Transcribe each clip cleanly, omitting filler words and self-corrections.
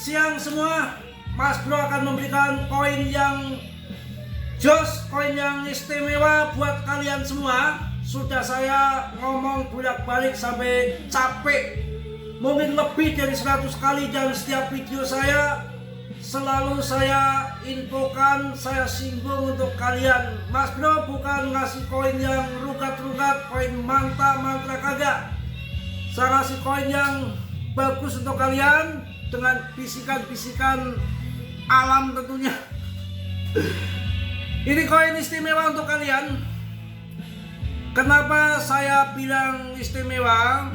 siang semua. Mas Bro akan memberikan koin yang jos, koin yang istimewa buat kalian semua. Sudah saya ngomong bolak-balik sampai capek, mungkin lebih dari 100 kali, dan setiap video saya selalu saya infokan, saya singgung untuk kalian. Mas Bro bukan ngasih koin yang rugat-rugat, koin mantra kagak. Saya ngasih koin yang bagus untuk kalian dengan bisikan-bisikan alam tentunya. Ini koin istimewa untuk kalian. Kenapa saya bilang istimewa?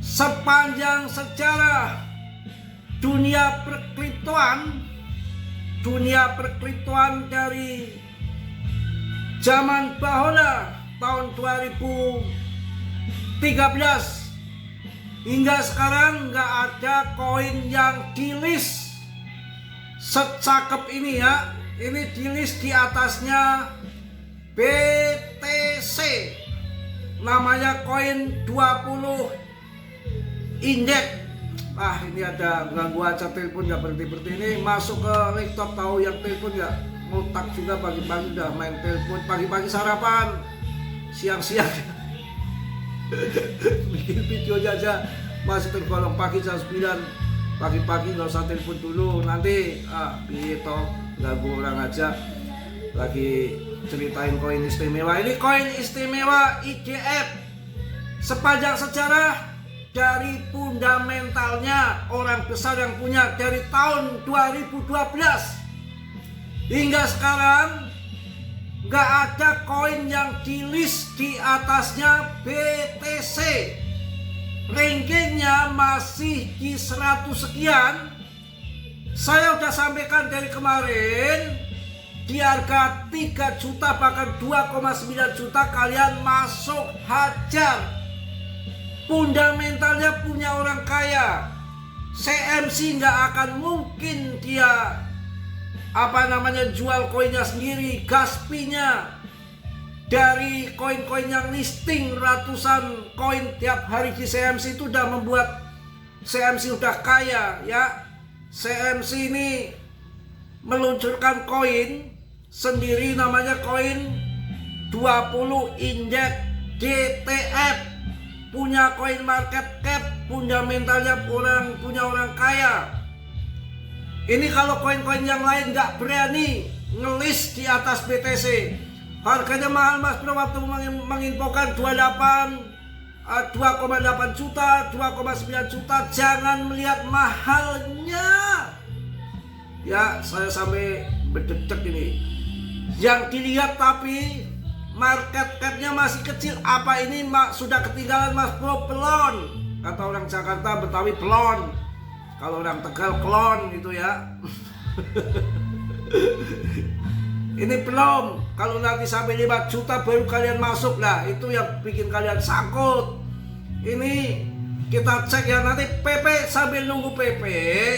Sepanjang sejarah dunia perkriptoan dari zaman Bahola tahun 2013 hingga sekarang nggak ada koin yang di-list secakep ini ya. Ini di-list di atasnya BTC, namanya koin 20 indeks. Ini ada ganggu aja, telepon nggak berhenti ini. Masuk ke laptop, tahu yang telepon nggak? Ngotak juga pagi-pagi udah main telepon. Pagi-pagi sarapan, siang-siang bikin video aja masih tergolong pagi jam 9. Pagi-pagi nggak usah telepon dulu, nanti gitu ganggu orang aja. Lagi ceritain koin istimewa. Ini koin istimewa IDF. Sepanjang sejarah, dari fundamentalnya orang besar yang punya dari tahun 2012 hingga sekarang, nggak ada koin yang di-list di atasnya BTC. Rankingnya masih di 100 sekian. Saya udah sampaikan dari kemarin, di harga 3 juta bahkan 2,9 juta kalian masuk hajar. Fundamentalnya punya orang kaya. CMC nggak akan mungkin dia jual koinnya sendiri. Gaspinya dari koin-koin yang listing ratusan koin tiap hari di CMC itu udah membuat CMC udah kaya ya. CMC ini meluncurkan koin sendiri namanya koin 20 indeks DTF. Punya koin market cap, fundamentalnya punya orang kaya. Ini kalau koin-koin yang lain nggak berani ngelis di atas BTC. Harganya mahal Mas Bro, waktu menginfokan 2,8 juta, 2,9 juta. Jangan melihat mahalnya. Ya, saya sampai berdedek ini. Yang dilihat tapi market cap-nya masih kecil. Apa ini sudah ketinggalan Mas Bro? Pelon. Kata orang Jakarta, Betawi pelon. Kalau orang Tegal klon gitu ya. Ini belum. Kalau nanti sampai 5 juta baru kalian masuk lah. Itu yang bikin kalian sangkut. Ini kita cek ya nanti PP. Sambil nunggu PP,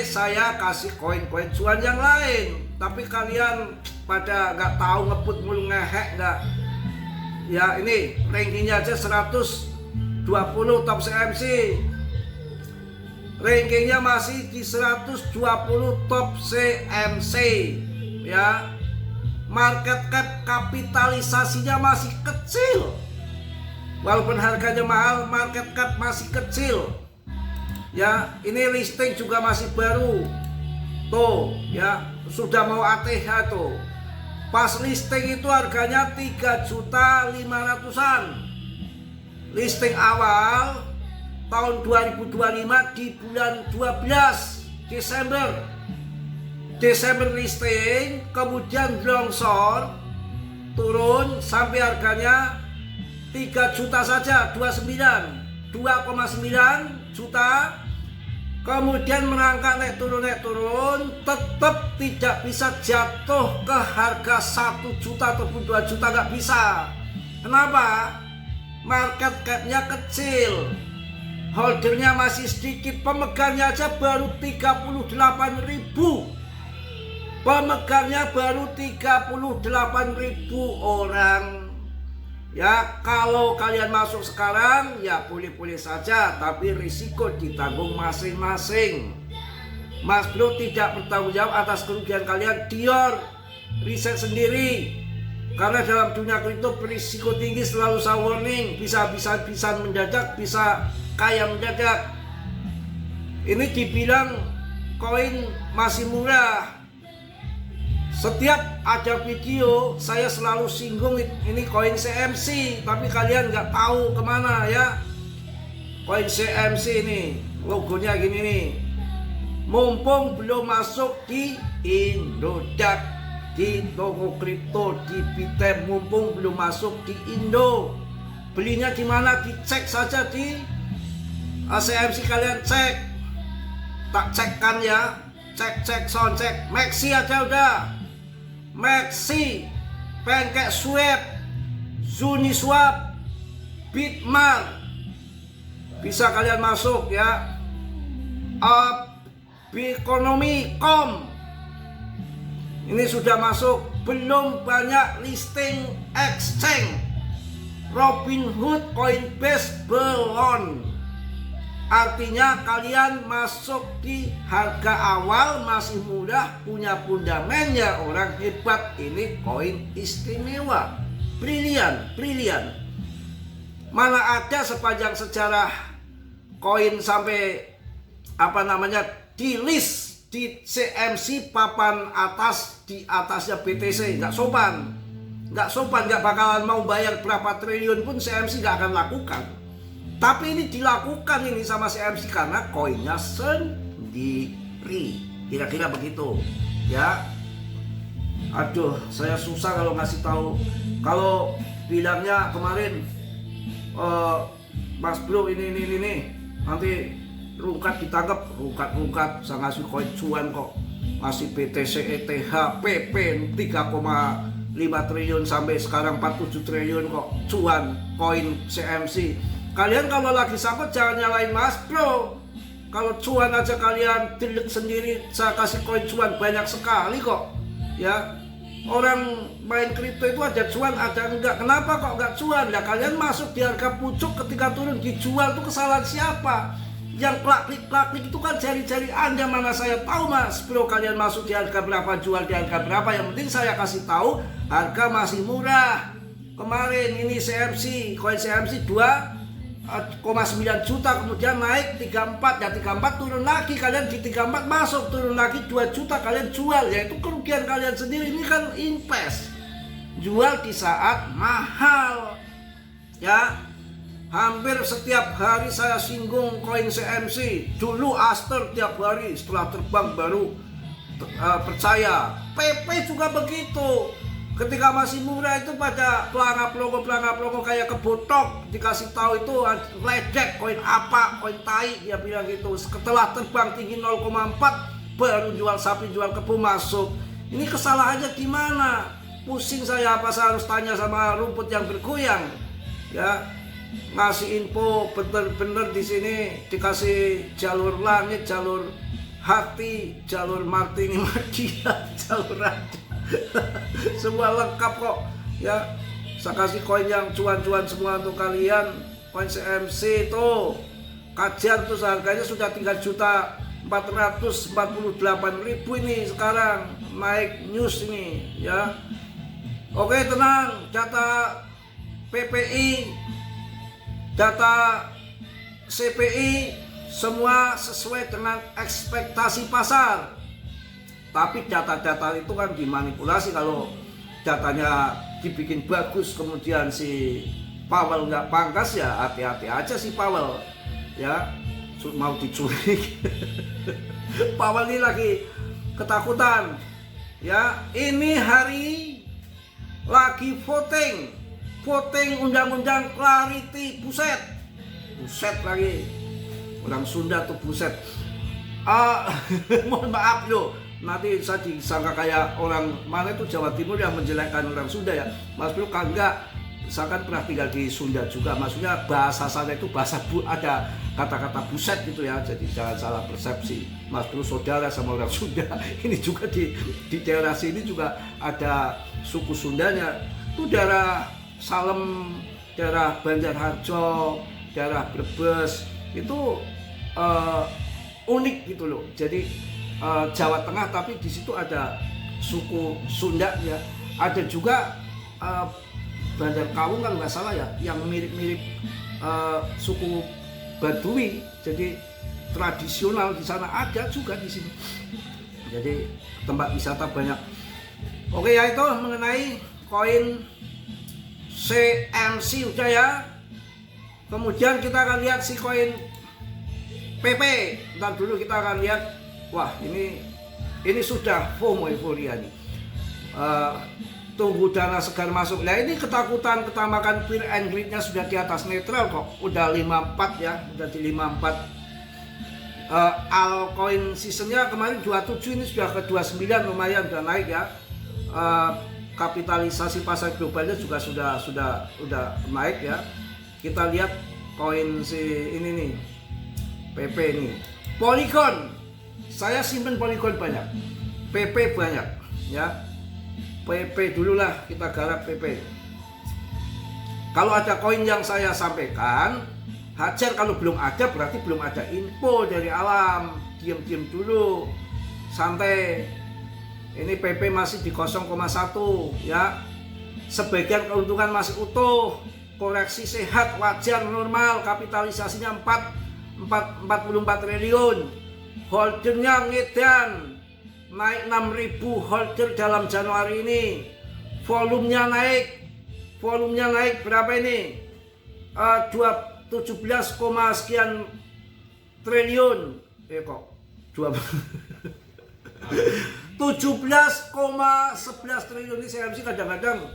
saya kasih koin-koin cuan yang lain. Tapi kalian pada nggak tahu, ngebut mulu, ngehek nggak. Ya ini rankingnya aja 120 top CMC. Rankingnya masih di 120 top CMC ya. Market cap, kapitalisasinya masih kecil. Walaupun harganya mahal, market cap masih kecil. Ya, ini listing juga masih baru. Tuh ya, sudah mau ATH tuh. Pas listing itu harganya 3.500.000-an. Listing awal tahun 2025 di bulan 12 Desember listing, kemudian longsor turun sampai harganya 3 juta saja, 2,9 juta. Kemudian merangkak naik turun, tetap tidak bisa jatuh ke harga 1 juta ataupun 2 juta, nggak bisa. Kenapa? Market cap-nya kecil, holdernya masih sedikit, pemegangnya aja baru 38.000. Pemegangnya baru 38.000 orang. Ya, kalau kalian masuk sekarang ya boleh-boleh saja, tapi risiko ditanggung masing-masing. Mas Bro tidak bertanggung jawab atas kerugian kalian. Dior riset sendiri, karena dalam dunia kripto berisiko tinggi, selalu saya warning, bisa mendadak, bisa kaya mendadak. Ini dibilang koin masih murah. Setiap ada video saya selalu singgung ini koin CMC, tapi kalian nggak tahu kemana ya. Koin CMC ini logonya gini nih. Mumpung belum masuk di Indodax, di toko kripto, di Bitem, mumpung belum masuk di Indo. Belinya di mana? Dicek saja di CMC, kalian cek. Tak cekkan ya. Cek sound cek. Maxi aja udah. Maxi, PancakeSwap, Uniswap, Bitmart. Bisa kalian masuk ya. Bikonomi.com ini sudah masuk. Belum banyak listing exchange. Robinhood, Coinbase belum. Artinya kalian masuk di harga awal, masih mudah, punya fundament ya, orang hebat. Ini koin istimewa, brilian. Mana ada sepanjang sejarah koin sampai di list di CMC papan atas, di atasnya BTC. Nggak sopan, nggak bakalan mau bayar berapa triliun pun CMC nggak akan lakukan. Tapi ini dilakukan ini sama CMC karena koinnya sendiri. Kira-kira begitu ya. Aduh, saya susah kalau ngasih tahu. Kalau bilangnya kemarin Mas Bro ini nanti rungkat ditangkap, rungkat saya ngasih koin cuan kok. Masih BTC, ETH, PP 3,5 triliun sampai sekarang 47 triliun kok cuan koin CMC. Kalian kalau lagi sakit jangan nyalain Mas Bro. Kalau cuan aja kalian delete sendiri, saya kasih koin cuan banyak sekali kok. Ya, orang main kripto itu ada cuan, ada enggak. Kenapa kok enggak cuan? Lah kalian masuk di harga pucuk, ketika turun dijual, itu kesalahan siapa? Yang klik itu kan jari-jari Anda, mana saya tahu Mas Bro kalian masuk di harga berapa, jual di harga berapa. Yang penting saya kasih tahu harga masih murah. Kemarin ini CMC, koin CMC 2,9 juta, kemudian naik 34, ya 34 turun lagi, kalian di 34 masuk, turun lagi 2 juta kalian jual, ya itu kerugian kalian sendiri. Ini kan invest, jual di saat mahal ya. Hampir setiap hari saya singgung koin CMC. Dulu Aster tiap hari, setelah terbang baru percaya. PP juga begitu. Ketika masih murah itu pada pelangap-pelongo kayak kebotok, dikasih tahu itu ledek, koin apa, koin tai, dia bilang gitu. Setelah terbang tinggi 0,4 baru jual sapi, jual kebo masuk. Ini kesalahannya di mana? Pusing saya, apa saya harus tanya sama rumput yang bergoyang? Ya, ngasih info bener-bener di sini dikasih jalur langit, jalur hati, jalur Martini Madia, jalur radio. Semua lengkap kok ya. Saya kasih koin yang cuan-cuan semua untuk kalian. Koin CMC itu kajian tuh harganya sudah 3.448.000 ini, sekarang naik news ini ya. Oke, tenang, data PPI, data CPI semua sesuai dengan ekspektasi pasar. Tapi data-data itu kan dimanipulasi. Kalau datanya dibikin bagus kemudian si Powell nggak pangkas, ya hati-hati aja si Powell ya, mau diculik. Powell ini lagi ketakutan ya. Ini hari lagi voting undang-undang clarity, buset lagi, orang Sunda tuh buset. Mohon maaf loh, nanti saya disangka kayak orang mana itu Jawa Timur yang menjelekkan orang Sunda ya. Mas Bro kagak, saya kan pernah tinggal di Sunda juga, maksudnya bahasa sana itu bahasa ada kata-kata buset gitu ya, jadi jangan salah persepsi. Mas Bro saudara sama orang Sunda. Ini juga di daerah sini juga ada suku Sundanya, itu daerah Salem, daerah Banjarharjo, daerah Brebes, itu unik gitu loh. Jadi Jawa Tengah, tapi di situ ada suku Sunda ya, ada juga Bandar Kawung kalau nggak salah ya, yang mirip-mirip suku Badui, jadi tradisional di sana ada juga di sini. Jadi tempat wisata banyak. Oke ya, itu mengenai koin CMC udah ya. Kemudian kita akan lihat si koin PP. Ntar dulu kita akan lihat. Wah, ini sudah FOMO, euforia nih. Tunggu dana segar masuk. Nah, ini ketakutan ketamakan fear and greed-nya sudah di atas netral kok. Udah 54 ya, udah di 54. Altcoin seasonnya kemarin 27, ini sudah ke 29, lumayan udah naik ya. Kapitalisasi pasar globalnya juga sudah naik ya. Kita lihat koin si ini nih, PP nih, Polygon. Saya simpen Polygon banyak, PP banyak ya. PP dulu lah, kita garap PP. Kalau ada koin yang saya sampaikan, hajar. Kalau belum ada berarti belum ada info dari alam. Diam-diam dulu, santai. Ini PP masih di 0,1 ya. Sebagian keuntungan masih utuh. Koreksi sehat, wajar, normal. Kapitalisasinya 44 triliun. Holdernya ngedan, naik 6.000 holder dalam Januari ini. Volumenya naik berapa ini? 17, sekian triliun. Kok 17,11 triliun ini CMC kadang-kadang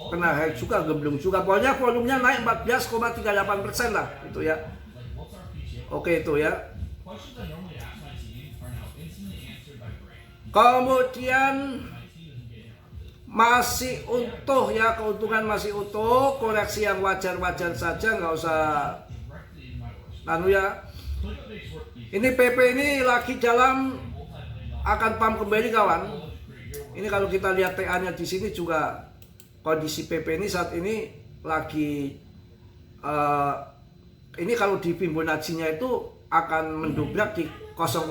kena hack juga, gemblung juga. Pokoknya volumenya naik 14,38% lah itu ya. Oke itu ya. Kemudian masih utuh ya, keuntungan masih utuh, koreksi yang wajar-wajar saja, nggak usah ya. Ini PP ini lagi dalam akan pump kembali kawan. Ini kalau kita lihat TA-nya di sini juga kondisi PP ini saat ini lagi ini kalau di Fibonacci-nya itu akan mendobrak di 0,2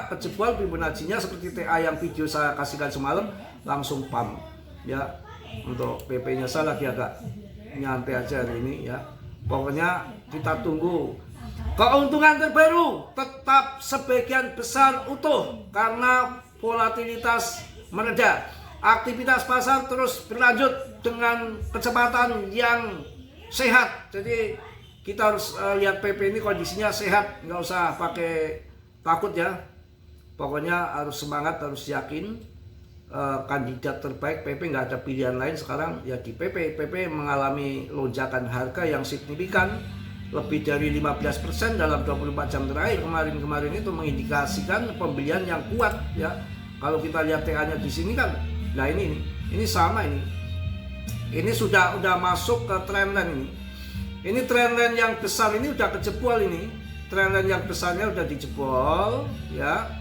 kejebol Fibonacci-nya seperti TA yang video saya kasihkan semalam, langsung pump ya. Untuk PP-nya saya lagi agak nyantai aja hari ini ya. Pokoknya kita tunggu. Keuntungan terbaru tetap sebagian besar utuh karena volatilitas mereda. Aktivitas pasar terus berlanjut dengan kecepatan yang sehat. Jadi kita harus lihat PP ini kondisinya sehat, nggak usah pakai takut ya. Pokoknya harus semangat, harus yakin. Kandidat terbaik PP, nggak ada pilihan lain sekarang ya di PP. PP mengalami lonjakan harga yang signifikan, lebih dari 15% dalam 24 jam terakhir. Kemarin itu mengindikasikan pembelian yang kuat ya. Kalau kita lihat TA-nya di sini kan, nah ini sama ini. Ini sudah masuk ke trendline ini. Ini trendline yang besar ini udah kejebol ini. Trendline yang besarnya udah dijebol ya.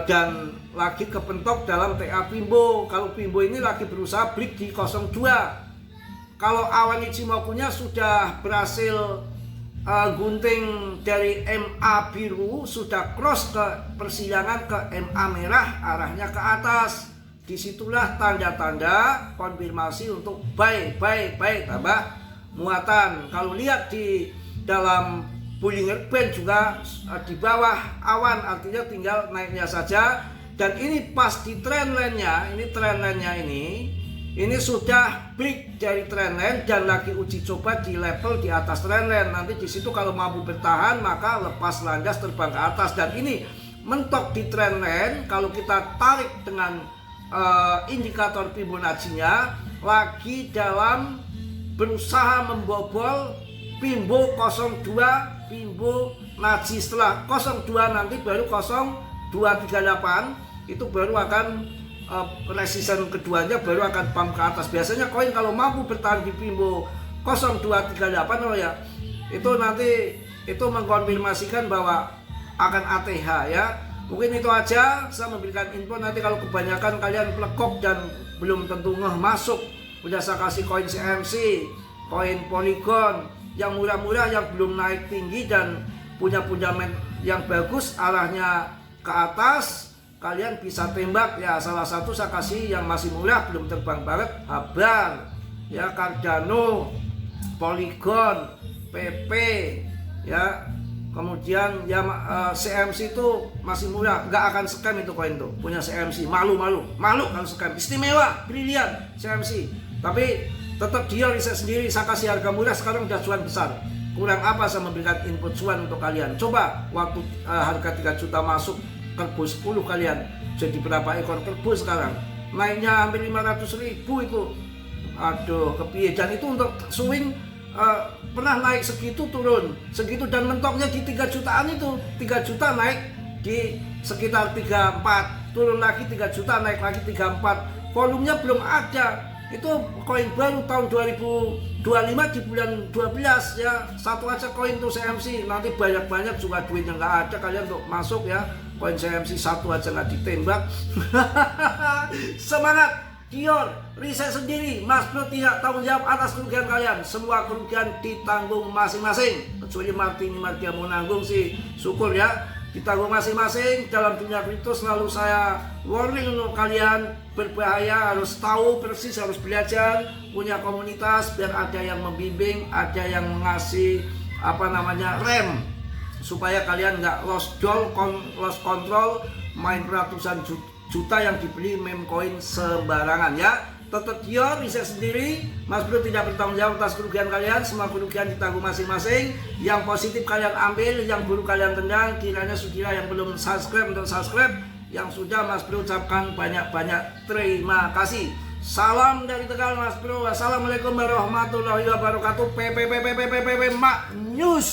Dan lagi kepentok dalam TA Fimbo. Kalau Fimbo ini lagi berusaha break di 02. Kalau awan Ichimokunya sudah berhasil gunting dari MA biru, sudah cross ke persilangan ke MA merah, arahnya ke atas. Disitulah tanda-tanda konfirmasi untuk buy tambah muatan. Kalau lihat di dalam Bollinger Band juga di bawah awan, artinya tinggal naiknya saja. Dan ini pas di trendline-nya, ini sudah break dari trendline dan lagi uji coba di level di atas trendline. Nanti di situ kalau mampu bertahan maka lepas landas terbang ke atas. Dan ini mentok di trendline. Kalau kita tarik dengan indikator Fibonacci-nya lagi dalam berusaha membobol Fimbo 02, Fibonacci. Setelah 02 nanti baru 0238 itu baru akan resisten keduanya, baru akan pump ke atas. Biasanya koin kalau mampu bertahan di Fimbo 0238 ya, itu nanti itu mengkonfirmasikan bahwa akan ATH ya. Mungkin itu aja saya memberikan info. Nanti kalau kebanyakan kalian plekok dan belum tentu ngeh masuk, udah saya kasih koin CMC, koin Polygon yang murah-murah, yang belum naik tinggi dan punya fundament yang bagus, arahnya ke atas kalian bisa tembak ya. Salah satu saya kasih yang masih murah, belum terbang banget, Habar ya, Cardano, Polygon, PP ya. Kemudian ya CMC itu masih murah, nggak akan scam itu koin tuh, punya CMC, malu kalau scam. Istimewa, brilian CMC. Tapi tetap dia riset sendiri, saya kasih harga murah, sekarang udah cuan besar. Kurang apa saya memberikan input cuan untuk kalian. Coba waktu harga 3 juta masuk kerbau 10 kalian, jadi berapa ekor kerbau sekarang? Naiknya hampir 500.000 itu. Aduh, kepiye. Dan itu untuk swing pernah naik segitu, turun segitu, dan mentoknya di 3 jutaan itu. 3 juta naik di sekitar 34, turun lagi 3 juta, naik lagi 34. Volumenya belum ada. Itu koin baru tahun 2025 di bulan 12 ya. Satu aja koin tuh CMC. Nanti banyak-banyak juga duitnya nggak ada kalian untuk masuk ya. Koin CMC satu aja nggak ditembak. Semangat Dior, riset sendiri. Mas Bro tidak tanggung jawab atas kerugian kalian. Semua kerugian ditanggung masing-masing. Kecuali Martini Martia mau nanggung sih, syukur ya. Ditanggung masing-masing. Dalam dunia kripto selalu saya warning untuk kalian, berbahaya, harus tahu persis, harus belajar, punya komunitas biar ada yang membimbing, ada yang mengasih rem, supaya kalian nggak lost control, main ratusan juta yang dibeli meme coin sembarangan ya. Tetap Dior, riset sendiri. Mas Bro tidak bertanggung jawab atas kerugian kalian. Semua kerugian ditanggung masing-masing. Yang positif kalian ambil, yang buruk kalian tendang. Kiranya Sudira yang belum subscribe untuk subscribe, yang sudah Mas Bro ucapkan banyak-banyak terima kasih. Salam dari Tegal Mas Bro. Wassalamualaikum warahmatullahi wabarakatuh. Mak News.